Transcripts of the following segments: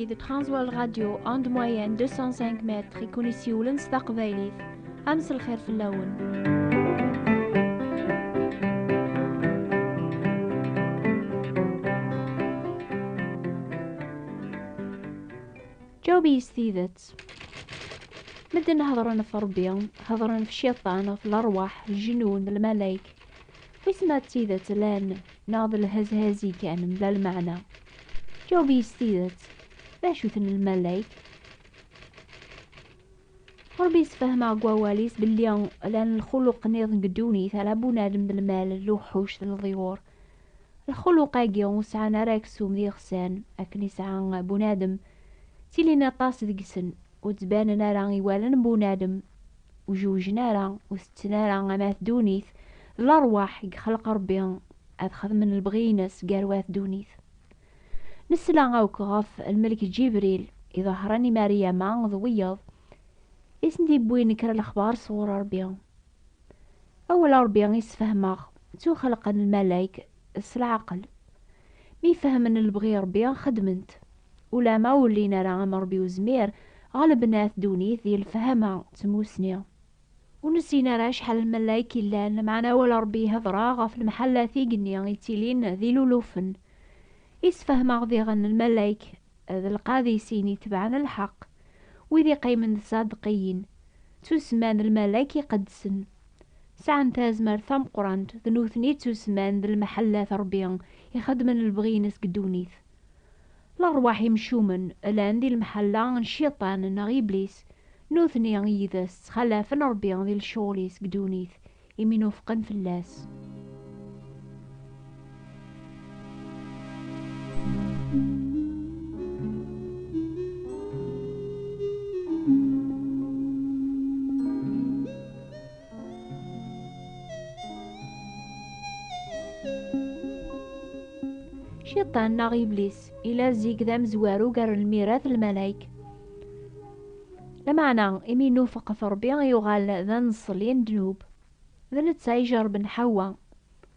de Transworld Radio onde moyenne 205 متر يكون يسيولن تقبايليت أمس الخير في اللون. جاوبي يستيذت مدن هضرن في ربيان هضرن في الشيطان في الأرواح الجنون الملايك في سمات تيذت لان ناض الهزهزي كان بلا المعنى. جاوبي يستيذت باش وثن الملايك ربي يسفهم قواليس باللي لان الخلق نيض قدوني ثلا بنادم المال اللوحوش الضيور الخلق اجي وسعنا راكسوم دي خسان اكني سعان بنادم تيلينا طاس دقسن وتباننا راني والن بنادم وجوجنا راه وستنا راه ما دونيث الارواح خلق ربي ادخذ من البغينس قاروات دونيث نسلا غاوك غاف الملك جبريل اذا هراني مريم ضويض اسندي بوين نكر الاخبار صور ربي اول ربي يسفهمغ تو خلق الملايك العقل مي فهمن البغي ربي خدمنت ولا ما ولينا راه مربي وزمير غالب ناس دونيث ذي الفهمة تموسني ونسينا راه شحال الملايك لان معنا ولا ربي هضرا في المحلة ثيقني يتيلين ذي لولوفن يسفهمغ ذي غن الملايك ذي القاديسين يتبعنا الحق وذي قيمن صادقين تسمان الملاك يقدسن ساعن تازمر ثم قرانت ذنوثني تسمان ذي المحلة ربيان يخدمن البغينس قدونيث الأرواح يمشومن الان ذي المحلة الشيطان نغيبليس نوثني يذس خلافن ربيان ذي الشغليس قدونيث يمينو فقن في اللاس. شيطان ناغي إبليس إلا زيك ذا مزوارو قار الميراث الملايك لمعنى إمي نوفق في ربي يغال ذا نصلين دنوب ذا نتا يجرب نحوا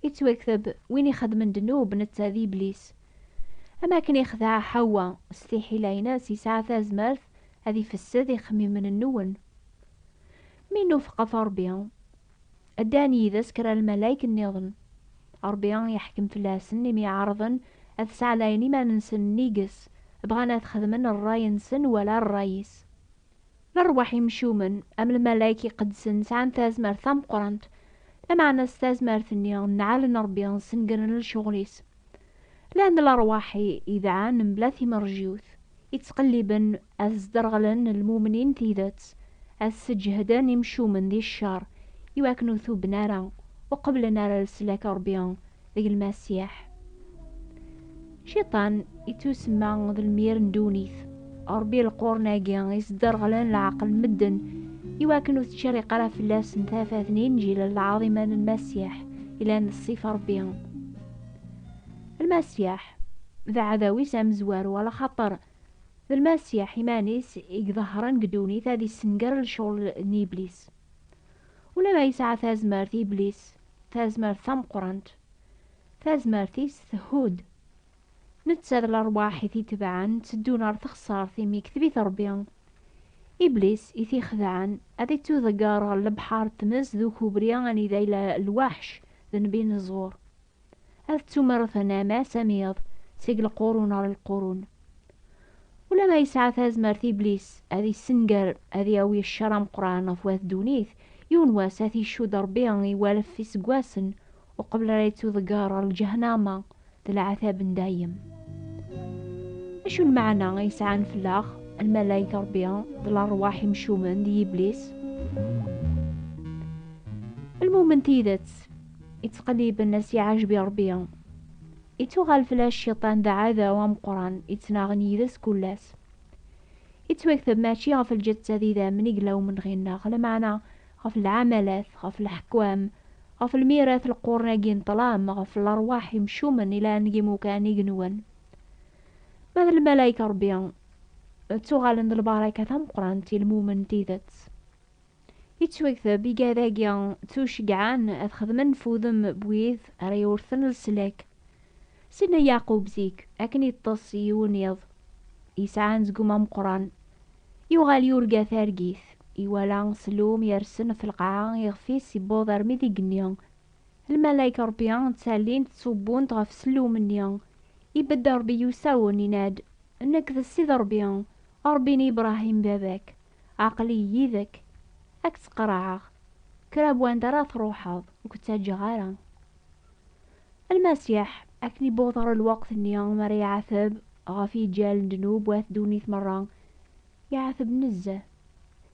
يتوكثب وين يخدم دنوب نتا ذي إبليس أما كان يخدع حوا استيحي لايناس يسعى ثازمرث هذي في السد يخمي من النون مين نوفق في ربي الداني إذا سكر الملايك النظن ربيان يحكم في اللاسن مي عرضن أتسع لايني ما ننسن نيقس بغانا تخدمن الراي نسن ولا الرايس الأرواح يمشومن أم الملايك يقدسن سعان تازمر ثم قرنت لمعنى استازمر ثنيا نعالن ربيان سنقرن الشغليس لأن الأرواح إذا عان بلاثي مرجيوث يتقلبن أزدرغلن المؤمنين تيذات السجهدان يمشومن ذي الشار يواكنو ثوب نارا وقبل نار السلاك ربيان ذي المسيح شيطان يتسمى ذي المير ندونيث ربي القرناقي يصدر غلان العقل مدن يواكنو تشري قرا في اللاس نثافا اثنين جيل العظيمة المسيح إلى أن الصفة ربيان المسيح ذا عداوي سامزوار ولا خطر ذا المسيح يمانيس يظهرن قدوني ذا السنقر الشغل نيبليس ولما يسعى ثازمارث إبليس ثازمارث ثم قرنت ثازمارثيس ثهود نتساد الأرواح يثي تبعا تسدون أرث خسار ثيمي كثبي ثربيان إبليس يثي خذعا أذي تذقار البحار تمز ذو كوبريان إذا الوحش ذن بين الزغور أذ تمرثنا ما سميض سيق القرون على القرون ولما يسعى ثازمارث إبليس أذي السنقر أذي أوي الشرم قرآن فواث دونيث يونواس هذي شو دربيان يوالف في سقواسن وقبل ريتو ذقار الجهنامة ذي العذاب دايم. اشو المعنى يسعان في اللاخ الملايكة ربيان ذي الأرواح يمشومن دي إبليس المؤمن تيذت يتقليب الناس يعجبي ربيان يتوغال فلا الشيطان ذا عذا ومقران يتناغني ذس كلاس يتوكثب ماشي غف الجتة ذا من يقلا ومن غينا غلا معنى غف العملات غف الحكوام غف الميراث القرناقين طلام غف الأرواح يمشومن إلى نجمو كان يقنون ماذا الملايكة ربيان توغالن البركة ثم قرانتي المؤمن تيذت يتوكثب يقاذاقيا توشقعان أخذ من فوذم بويث ريورثن السلاك سنة يعقوب زيك أكن يتصي ونيض يسعان زقوم مقران يوغال يورقا ثارقيث يوالا سلوم يرسن في القاعة يغفيس يبوض رمي ذي قنيان الملايكة ربيان تسالين تصبون تغف سلوم النيان يبدا ربي يساون يناد انك ذا السيد ربيان ربيني ابراهيم باباك عقلي يذك اك تقرعه كراب وان درا تروحض وكتاجي غارا المسيح اكني بوضر الوقت النيان مري يعثب غافي جال دنوب واث دونيث مران يعثب نزه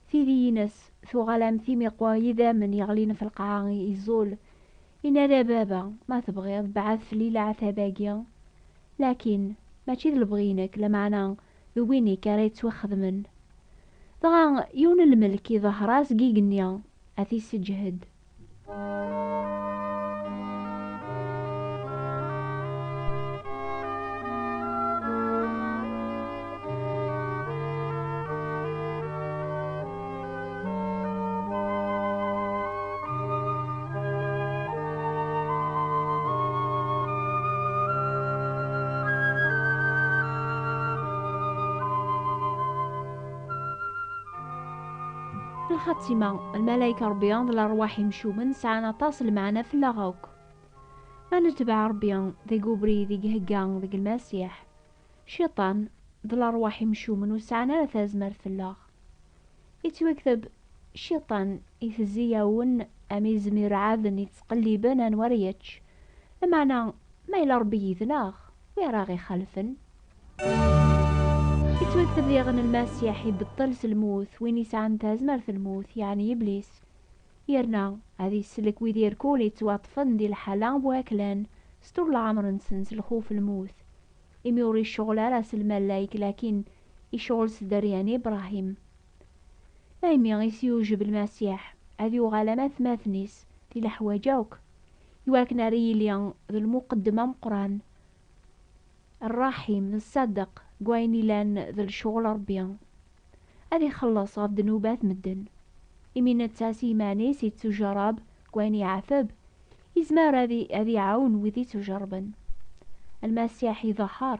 في ذينس ثو غلام ثيمي قوايذا من يغلين في القاعة يزول إن بابا ما تبغيض بعث في ليلة عثاباقيا لكن ماشي لبغينك لمعنى ذويني كاريت وخدمن ضغا يون الملك ظهراس قيقنيا أثي سجهد الخاتمة الملايكة ربيان الأرواح يمشومن سعنا تصل معنا في اللغوك ما نتبع ربيان ذي قبري ذي قهقان ذي المسيح شيطان ذي الأرواح يمشومن وسعنا لثازمر في اللغ يتوكتب شيطان يثزيون أمي زمير عاذن يتقلبن أنوريتش لمعنى ما إلا ربي يذناغ ويراغي خلفن يتوكتب ذيغن المسيح يبطل الموت وين يسعن تازمر في الموت يعني إبليس يرنا هذه السلك ويدير كول يتواطفن دي الحالة بواكلان ستور العمر نسنس الخوف الموت يميوري الشغل راس الملايك لكن يشغل سدرياني إبراهيم أيمي يسيوجب المسيح هذه غلامات ماثنيس دي لحواجوك يواكنا ريليان ذو المقدمة مقران الرحيم الصدق قويني لان ذا الشغل ربيان هذه خلص غف ذنوبات مدن يمين التاسي مانيس يتجرب قويني عثب يزمار هذي عون وذي تجربا المسيح ظهر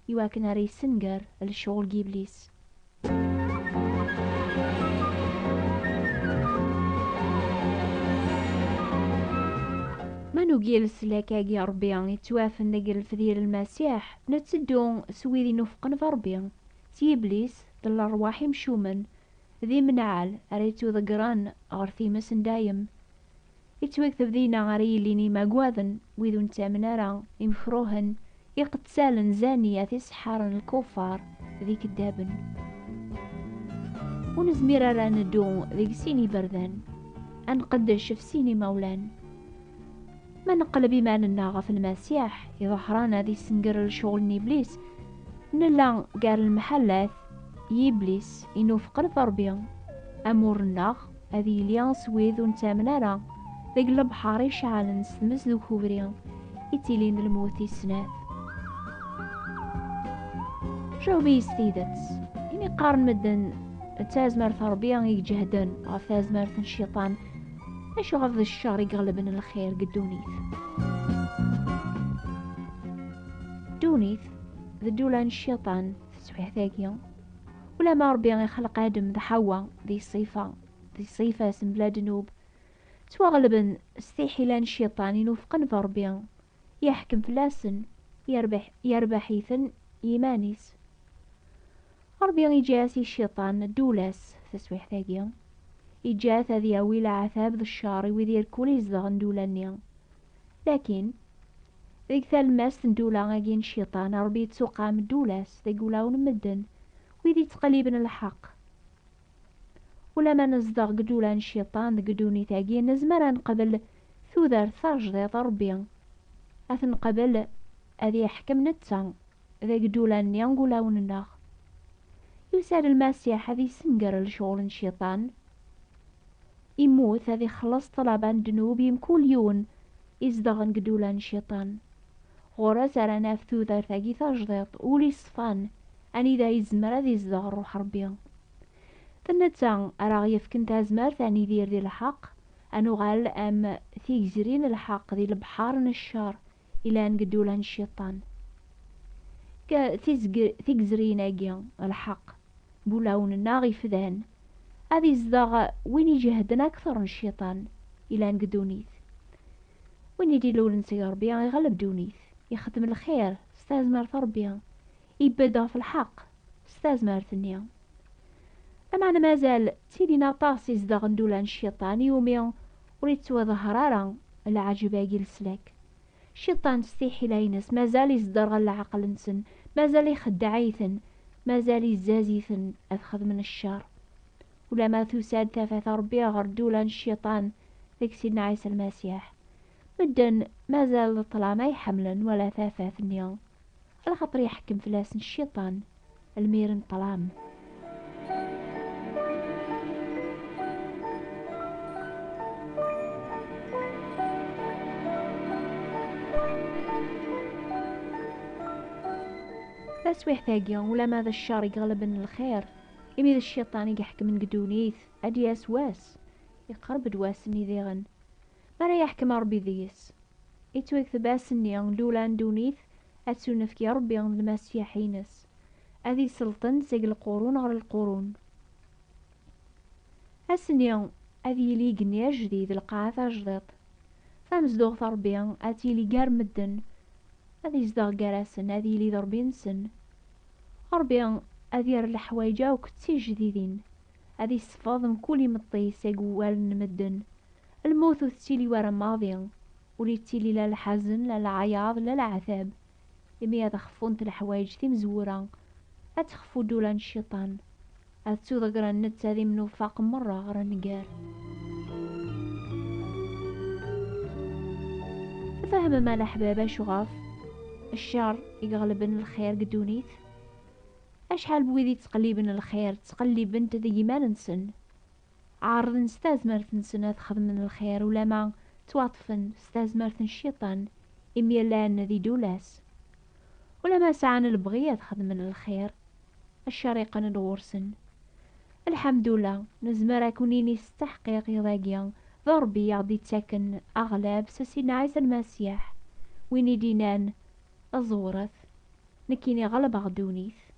يواكنا ري سنجر الشغل جيبليس منو جيل سلاكاقي ربيان يتوافن نقل فذيل المسيح نتسدون سويدي نفقن فربيان سيبليس ذل الأرواح يمشومن ذي منعال أريتو ذقران غرثي مسن دايم يتوكتب ذينا غريليني مقواذن ويذو نتامنارا يمفروهن يقتسالن زانية تسحارن الكفار ذي كدابن ونزمير را ندو ذيك سيني بردان أنقدش في سيني مولان ما نقلب إيمان الناغة في المسيح يظهرانا ذي سنقر الشغل نيبليس نلا قال المحلات يبليس ينوفق الضربيا أمور الناغ هذي ليان سويذ ونتامنارا ذي قلب حاري شعالن سمس ذو كوبريا يتيلين الموت السناث جاوبي يستيدت إني قارن مدن تازمر ثربيا يجهدن غف تازمر الشيطان أشو غف الشر يقلبن الخير قدونيث دونيث ذي دولان الشيطان تسويح ثاقيا ولا ما ربي يخلق آدم ذا حوا ذي صيفة اسم بلا دنوب تواغلبن استيحي لان الشيطان ينوفقن فربيا يحكم فلاسن يربحيثن يمانيس ربي يجاسي الشيطان دولاس تسويح ثاقيا يجاث ذي أويل عثاب ذو الشاري ويدير كل يزدغن دولانيا لكن ذيك ثالماس ندولا غاقين الشيطان ربي يتسوقا من دولاس ذي قولاون مدن ويدي تقليبن الحق ولما نزدغ قدولان الشيطان ذي قدوني تاقين نزمرا نقبل ثوذر ثاجديط ربيا أثن قبل أذي يحكم نتسان ذي قدولان نيان قولاون الناغ يسال المسيح هذي سنقر لشغل الشيطان يموت هذي خلص طلبان دنوب يمكول يون يزدغن قدولان الشيطان غورا سرانا ثوذر ثاقي ثاجديط ولي صفان أني ذا يزمر ذي يزدغ الروح ربيا ثنتان أراغ يفكن تازمر ثاني دير ذي الحق أنو غال أم ثيجزرين الحق ذي البحار الشار إلى أن قدولان الشيطان تيكزريناكي الحق بولاون الناغي فذان هذه زداغ وين يجهدنا أكثر من الشيطان إلى نقدونيث وين يدي لول نسي ربي يغلب دونيث يخدم الخير استازمر ربي يبدا في الحق استازمر ثنيا أما أنا مازال تيلينا طاسي زداغ ندولان الشيطان يومي وريت ظهرارا العجباقي السلاك الشيطان تستيحي لاينس مازال يصدر العقل نسن مازال يخدعيثن مازال يزازيثن أخذ من الشر ولا ما تساد ثافث ربي غردولان الشيطان ذيك سيدنا عيسى المسيح مدن مازال طلع ما يحملن ولا ثافث نيا الخطر يحكم فلاس الشيطان الميرن طلام تسويح ثاقيا ولا ماذا الشر يغلب الخير يميذ الشيطان يحكم من قدونيث أدي أسواس يقرب دواسني ذيغن مرا يحكم ربي ذيس يتويك ثباسني لولا ندونيث أتسونفك يا ربي المسيحينس أذي سلطن زيق القرون غير القرون أسني أذي لي قنيا جديد القاعة جديد فمزدوغ ثربيا أتي لي قار مدن أذي زداغ قراسن أذي لي ضربي نسن ربي أذير الحوايجا وكتسي جديدين أذي الصفاض من كل مطي سيقوال نمدن الموت تيلي ورا ماضي ولي تيلي لا الحزن لا العياض لا العذاب يمي هذا خفونت الحوايج ثي مزورة أتخفو دولان الشيطان أتسو ذكرا النت هذي منو فاق مرة غير نقار فهم ما الأحباب شغاف الشر يغلبن الخير قدونيث أشحال بويدي تقليبن الخير تقليبن تذي ما ننسن عارض نستازمر تنسن تخدم من الخير ولا ما تواطفن استازمر الشيطان إمي لان ذي دولاس ولا ما سعان البغية تخدم من الخير الشريقة الغورسن الحمد لله نزمر أكونيني استحقيق يضاقيا ضربي يعضي تاكن أغلب سسينا عيسى المسيح ويني دينان الزورث نكيني غلب غدونيث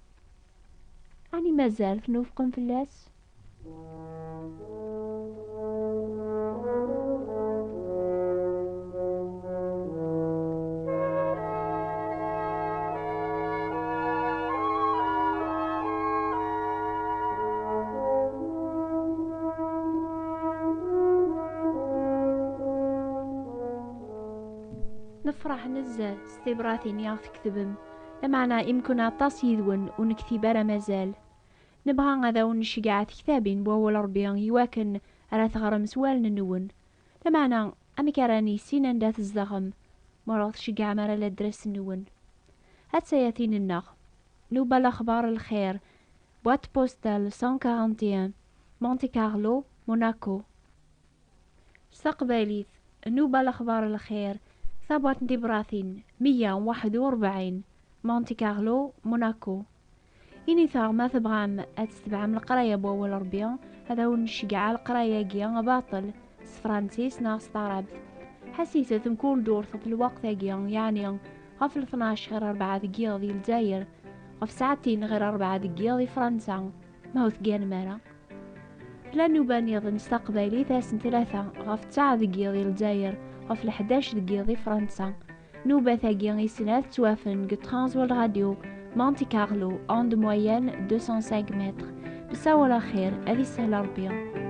يعني مازال في نوفق فلاس نفرح نزال استبراثين يا تكتبم لمعنا يمكن عطاس يذون ونكتبارا مازال نبغى غدا ونشجع كتابين بوول ربيان يواكن على ثغرم سوال ننون لمعنا أمكراني سينا ندات الزغم مرض شجع مرا لدرس نون هات سياتين النغ نوبة الأخبار الخير بوات بوستال 141 مونتي كارلو موناكو استقباليث نوبة الأخبار الخير ثابوات دبراثين 141 مونتي كارلو موناكو إني ثار ما تبغام أتتبع من القراية بوول ربيان هذا هو نشجع القراية جيان باطل سفرانسيس ناس طرابت حسيسة كل دور في الوقت جيان يعني غفل 12 غير 4 دقيقة ديال الجزائر غف ساعتين غير 4 دقيقة ديال فرنسا ما هو ثقان مرة لا نوبان يظن استقبالي 3 غف 9 دقيقة ديال الجزائر غف 11 دقيقة ديال فرنسا نوبة ثاقيان يسنات توافن قطرانز والراديو مونتي كارلو onde moyenne 205 متر بساوة الأخير هذه سهلة ربيا